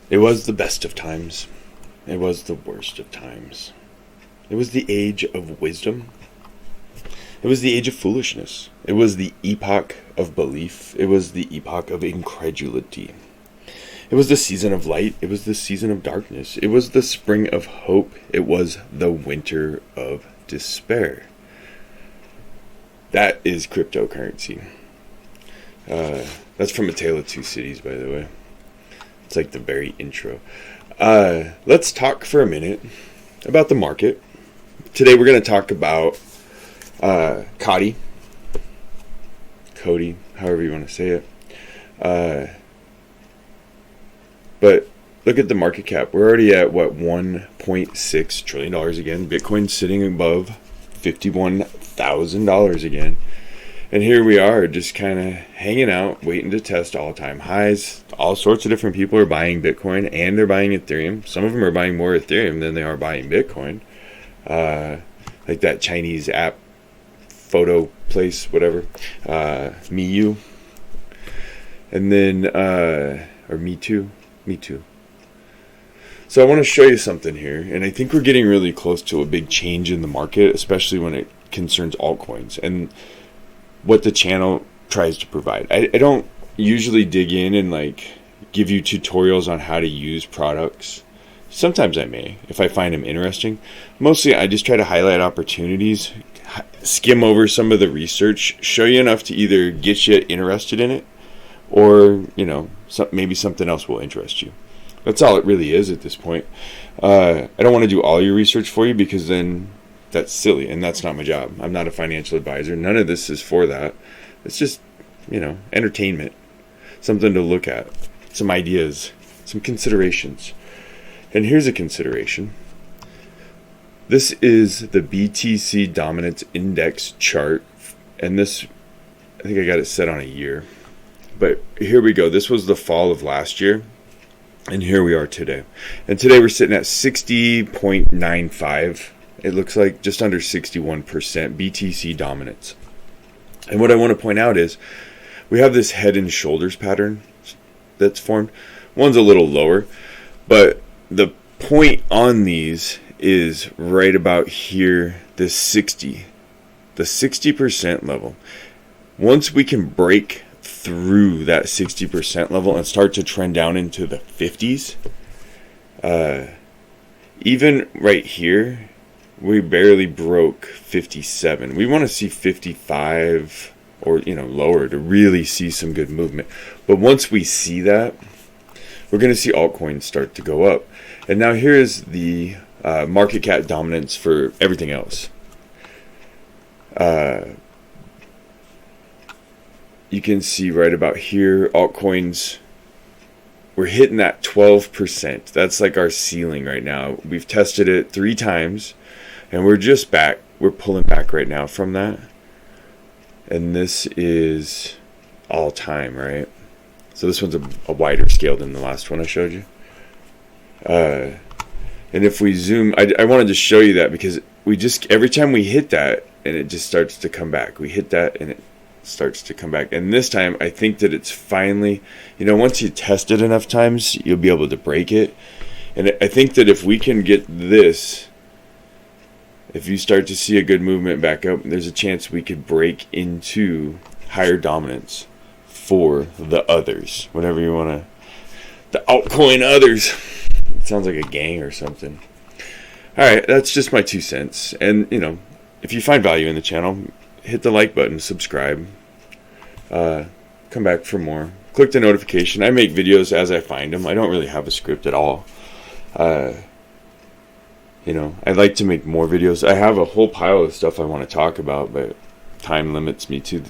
It was the best of times. It was the worst of times. It was the age of wisdom. It was the age of foolishness. It was the epoch of belief. It was the epoch of incredulity. It was the season of light. It was the season of darkness. It was the spring of hope. It was the winter of despair. That is cryptocurrency. That's from A Tale of Two Cities, by the way. It's like the very intro. Let's talk for a minute about the market. Today we're going to talk about COTI, however you want to say it. But look at the market cap. We're already at, what, $1.6 trillion again. Bitcoin sitting above $51,000 again. And here we are, just kind of hanging out, waiting to test all-time highs. All sorts of different people are buying Bitcoin, and they're buying Ethereum. Some of them are buying more Ethereum than they are buying Bitcoin. Like that Chinese app, photo place, whatever. MeU. And then, or Me Too. Me Too. So I want to show you something here, and I think we're getting really close to a big change in the market, especially when it concerns altcoins and what the channel tries to provide. I don't usually dig in and like give you tutorials on how to use products. Sometimes I may, if I find them interesting. Mostly I just try to highlight opportunities, skim over some of the research, show you enough to either get you interested in it, or, you know, maybe something else will interest you. That's all it really is at this point. I don't want to do all your research for you, because then that's silly, and that's not my job. I'm not a financial advisor. None of this is for that. It's just, you know, entertainment. Something to look at. Some ideas. Some considerations. And here's a consideration. This is the BTC Dominance Index chart. And this, I think I got it set on a year. But here we go. This was the fall of last year. And here we are today. And today we're sitting at 60.95. It looks like just under 61% BTC dominance. And what I want to point out is we have this head and shoulders pattern that's formed. One's a little lower, but the point on these is right about here, this 60, the 60% level. Once we can break through that 60% level and start to trend down into the 50s, even right here, we barely broke 57. We want to see 55 or, you know, lower to really see some good movement. But once we see that, we're going to see altcoins start to go up. And now here is the market cap dominance for everything else. You can see right about here, altcoins, we're hitting that 12%. That's like our ceiling right now. We've tested it 3 times, and we're just back. We're pulling back right now from that. And this is all time, right? So this one's a wider scale than the last one I showed you. And if we zoom, I wanted to show you that because we just, every time we hit that, and it just starts to come back. We hit that, and it starts to come back. And this time, I think that it's finally, you know, once you test it enough times, you'll be able to break it. And I think that if we can get this, if you start to see a good movement back up, there's a chance we could break into higher dominance for the others, whatever you want to, the altcoin others. It sounds like a gang or something. All right, that's just my 2 cents. And, you know, if you find value in the channel, hit the like button, subscribe, come back for more. Click the notification. I make videos as I find them. I don't really have a script at all. You know, I'd like to make more videos. I have a whole pile of stuff I want to talk about, but time limits me to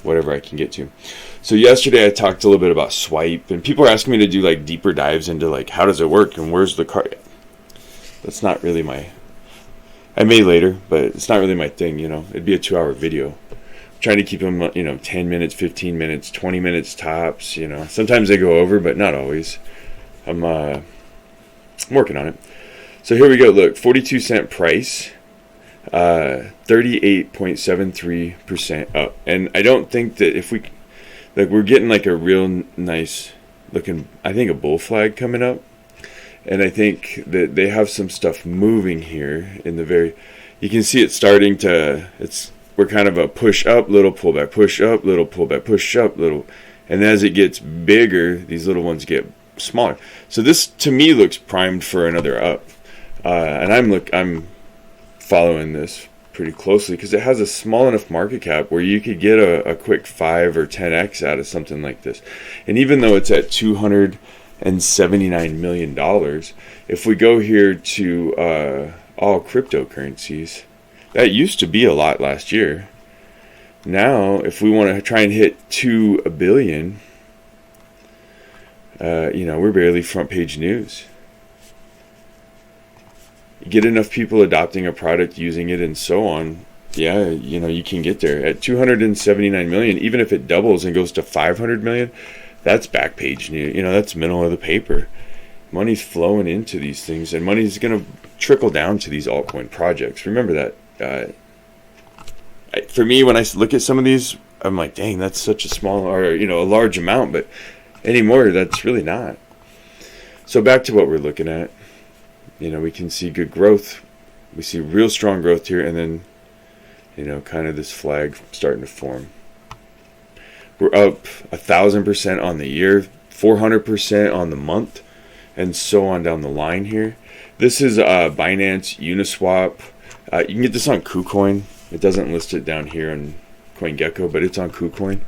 whatever I can get to. So yesterday I talked a little bit about Swipe, and people are asking me to do like deeper dives into like how does it work and where's the card. That's not really my, I may later, but it's not really my thing, you know. It'd be a 2-hour video. I'm trying to keep them, you know, 10 minutes, 15 minutes, 20 minutes tops, you know. Sometimes they go over, but not always. I'm working on it. So here we go. Look, 42-cent price, 38.73% up. And I don't think that if we, like, we're getting like a real nice looking, I think, a bull flag coming up. And I think that they have some stuff moving here in the very, you can see it starting to, we're kind of a push up, little pullback, push up, little pullback, push up, little, and as it gets bigger, these little ones get smaller. So this to me looks primed for another up. And I'm following this pretty closely because it has a small enough market cap where you could get a quick 5 or 10x out of something like this. And even though it's at $279 million, if we go here to all cryptocurrencies, that used to be a lot last year. Now, if we want to try and hit 2 billion, we're barely front page news. You get enough people adopting a product, using it, and so on, yeah, you can get there. At 279 million, even if it doubles and goes to 500 million, that's back page news. That's middle of the paper. Money's flowing into these things, and money's going to trickle down to these altcoin projects. Remember that. For me, when I look at some of these, I'm like, dang, that's such a small or a large amount, but anymore, that's really not. So back to what we're looking at. We can see good growth. We see real strong growth here, and then, kind of this flag starting to form. We're up 1,000% on the year, 400% on the month, and so on down the line here. This is Binance Uniswap. You can get this on KuCoin. It doesn't list it down here on CoinGecko, but it's on KuCoin.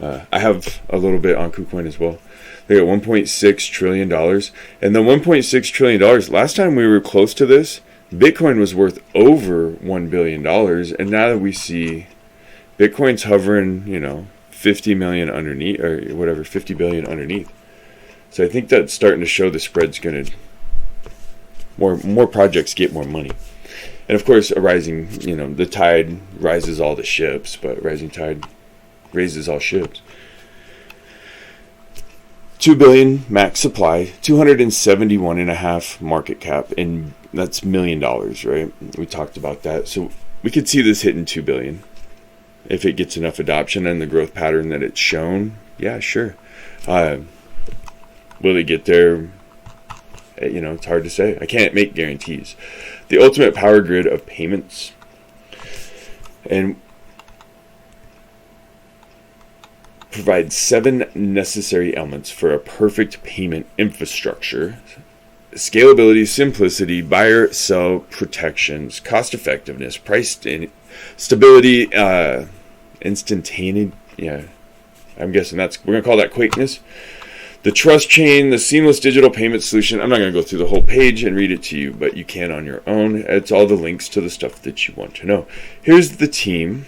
I have a little bit on KuCoin as well. They got $1.6 trillion. And the $1.6 trillion, last time we were close to this, Bitcoin was worth over $1 billion. And now that we see Bitcoin's hovering, 50 million underneath, or whatever, 50 billion underneath. So I think that's starting to show the spread's going to, more projects get more money. And of course, a rising, the tide rises all the ships, but rising tide raises all ships. 2 billion max supply, 271.5 market cap, and that's $1 million, right? We talked about that. So we could see this hitting 2 billion if it gets enough adoption and the growth pattern that it's shown. Yeah, sure. Will it get there? It's hard to say. I can't make guarantees. The ultimate power grid of payments, and provides 7 necessary elements for a perfect payment infrastructure: scalability, simplicity, buyer sell protections, cost effectiveness, price stability, instantaneous. Yeah, I'm guessing we're gonna call that quickness. The trust chain, the seamless digital payment solution. I'm not going to go through the whole page and read it to you, but you can on your own. It's all the links to the stuff that you want to know. Here's the team.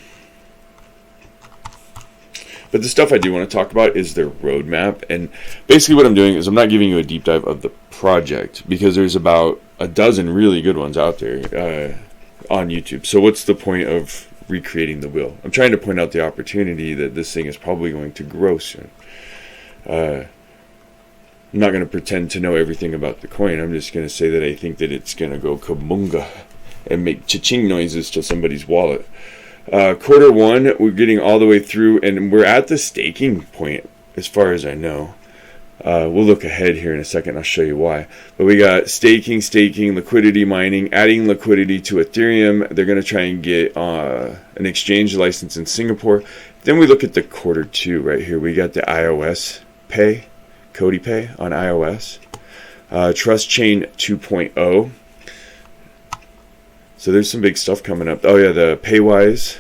But the stuff I do want to talk about is their roadmap. And basically what I'm doing is I'm not giving you a deep dive of the project, because there's about a dozen really good ones out there on YouTube. So what's the point of recreating the wheel? I'm trying to point out the opportunity that this thing is probably going to grow soon. I'm not going to pretend to know everything about the coin. I'm just going to say that I think that it's going to go kabunga and make cha-ching noises to somebody's wallet. Quarter 1, we're getting all the way through, and we're at the staking point as far as I know. We'll look ahead here in a second. I'll show you why. But we got staking, liquidity mining, adding liquidity to Ethereum. They're going to try and get an exchange license in Singapore. Then we look at the quarter 2 right here. We got the iOS Pay. COTI Pay on iOS, Trust Chain 2.0. So there's some big stuff coming up. Oh yeah, the Paywise,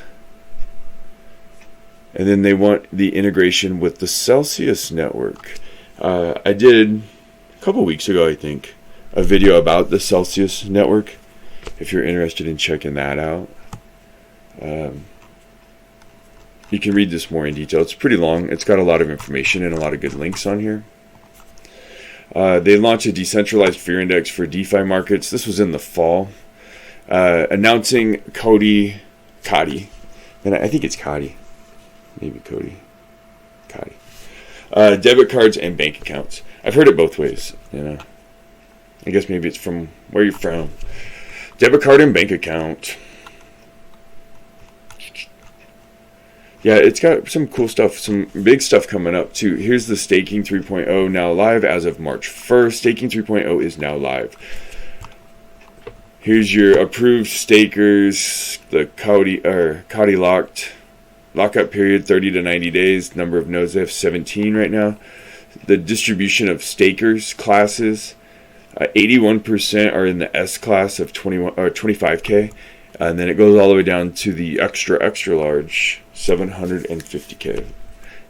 and then they want the integration with the Celsius network. I did a couple weeks ago, I think, a video about the Celsius network. If you're interested in checking that out, you can read this more in detail. It's pretty long. It's got a lot of information and a lot of good links on here. They launched a decentralized fear index for DeFi markets. This was in the fall. Announcing COTI, and I think it's COTI, maybe COTI. Debit cards and bank accounts. I've heard it both ways. I guess maybe it's from where you're from. Debit card and bank account. yeah, it's got some cool stuff, some big stuff coming up too. Here's the Staking 3.0 now live as of March 1st. Staking 3.0 is now live. Here's your approved stakers, the COTI lockup period, 30 to 90 days. Number of nodes, they have 17 right now. The distribution of stakers classes, 81% are in the S class of 21 or 25K. And then it goes all the way down to the extra large, 750K.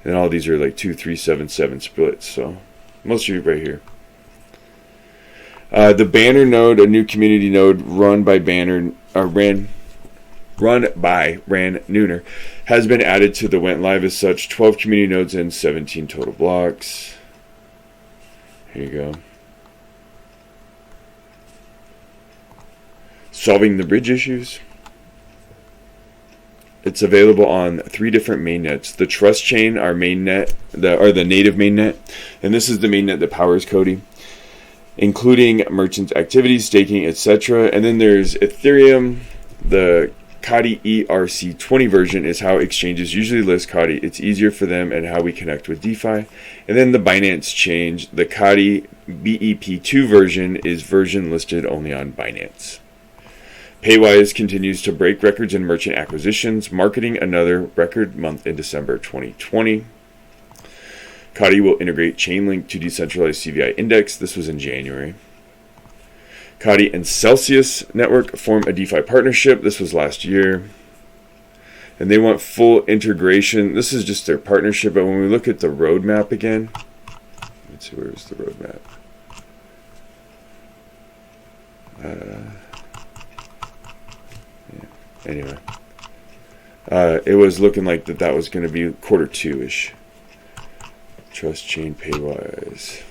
And all these are like 2, 3, 7, 7 splits. So most of you right here. The Banner node, a new community node run by Ran Nooner, has been added to the went live as such. 12 community nodes and 17 total blocks. Here you go. Solving the bridge issues. It's available on 3 different mainnets. The Trust Chain, our mainnet, the native mainnet, and this is the mainnet that powers COTI, including merchant activities, staking, etc. And then there's Ethereum. The COTI ERC20 version is how exchanges usually list COTI. It's easier for them and how we connect with DeFi. And then the Binance change, the COTI BEP2 version is version listed only on Binance. Paywise continues to break records in merchant acquisitions, marketing another record month in December 2020. COTI will integrate Chainlink to decentralized CVI index. This was in January. COTI and Celsius Network form a DeFi partnership. This was last year. And they want full integration. This is just their partnership, but when we look at the roadmap again, let's see, where's the roadmap? Anyway, it was looking like that was going to be Q2-ish. Trust Chain Paywise.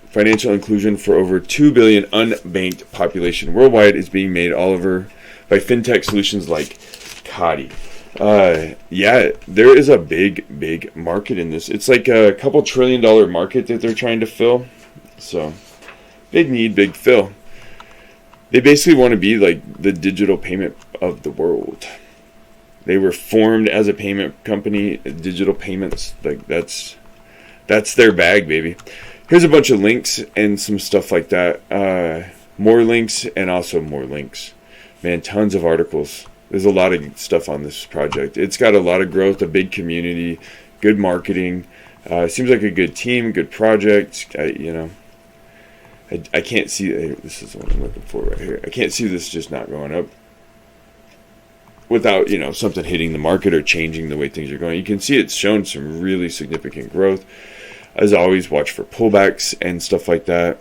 Financial inclusion for over 2 billion unbanked population worldwide is being made all over by fintech solutions like COTI. Yeah, there is a big market in this. It's like a couple $1 trillion market that they're trying to fill. So, big need, big fill. They basically want to be like the digital payment of the world. They were formed as a payment company, digital payments, like that's their bag, baby. Here's a bunch of links and some stuff like that. More links and also more links. Man, tons of articles. There's a lot of stuff on this project. It's got a lot of growth, a big community, good marketing. Seems like a good team, good project. I can't see, this is what I'm looking for right here. I can't see this just not going up without, something hitting the market or changing the way things are going. You can see it's shown some really significant growth. As always, watch for pullbacks and stuff like that.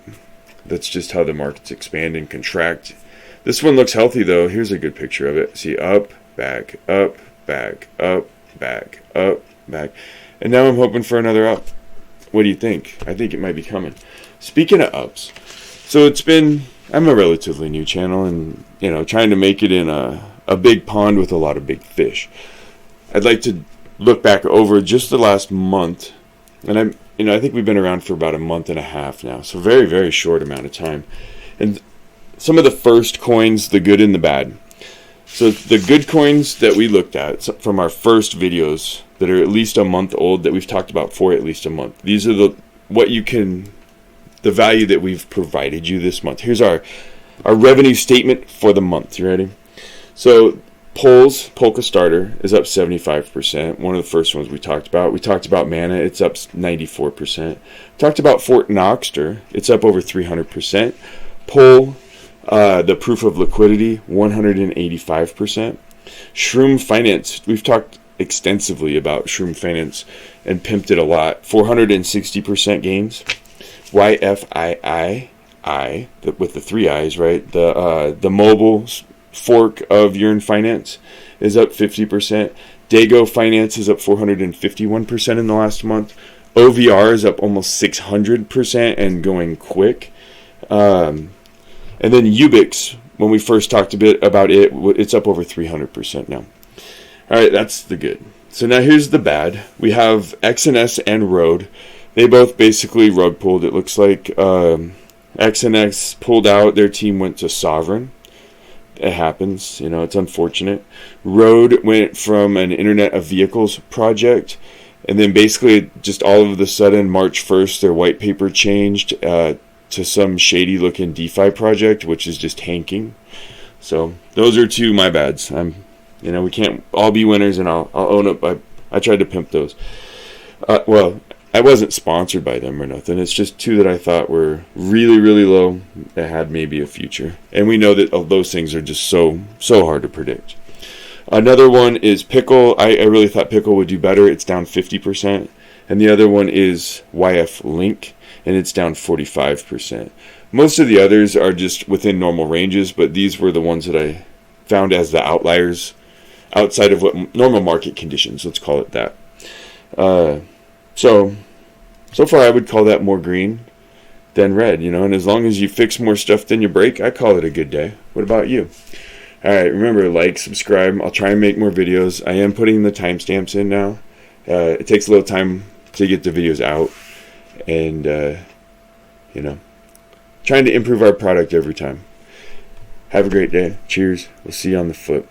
That's just how the markets expand and contract. This one looks healthy though. Here's a good picture of it. See, up, back, up, back, up, back, up, back. And now I'm hoping for another up. What do you think? I think it might be coming. Speaking of ups, so I'm a relatively new channel and, trying to make it in a big pond with a lot of big fish. I'd like to look back over just the last month, and I think we've been around for about a month and a half now, so very, very short amount of time. And some of the first coins, the good and the bad. So the good coins that we looked at from our first videos that are at least a month old, that we've talked about for at least a month. These are the value that we've provided you this month. Here's our revenue statement for the month. You ready? So Polka Starter is up 75%. One of the first ones we talked about. We talked about Mana. It's up 94%. Talked about Fort Knoxter. It's up over 300%. Pol, the proof of liquidity, 185%. Shroom Finance. We've talked extensively about Shroom Finance and pimped it a lot. 460% gains. YFII, with the 3 I's, right? The mobile fork of Yearn Finance is up 50%. Dago Finance is up 451% in the last month. OVR is up almost 600% and going quick. And then Ubix, when we first talked a bit about it, it's up over 300% now. All right, that's the good. So now here's the bad. We have XNS and Rode. They both basically rug pulled, it looks like. XNX pulled out. Their team went to Sovereign. it happens. You know, it's unfortunate. Road went from an Internet of Vehicles project, and then basically just all of a sudden, March 1st, their white paper changed to some shady looking DeFi project, which is just hanking. So those are two my bads. We can't all be winners, and I'll own up. I tried to pimp those. Well, I wasn't sponsored by them or nothing. It's just two that I thought were really, really low that had maybe a future. And we know that those things are just so hard to predict. Another one is Pickle. I really thought Pickle would do better. It's down 50%. And the other one is YF Link, and it's down 45%. Most of the others are just within normal ranges, but these were the ones that I found as the outliers outside of what normal market conditions, let's call it that. So far I would call that more green than red, and as long as you fix more stuff than you break, I call it a good day. What about you? Alright, remember, like, subscribe. I'll try and make more videos. I am putting the timestamps in now. It takes a little time to get the videos out, and trying to improve our product every time. Have a great day. Cheers. We'll see you on the flip.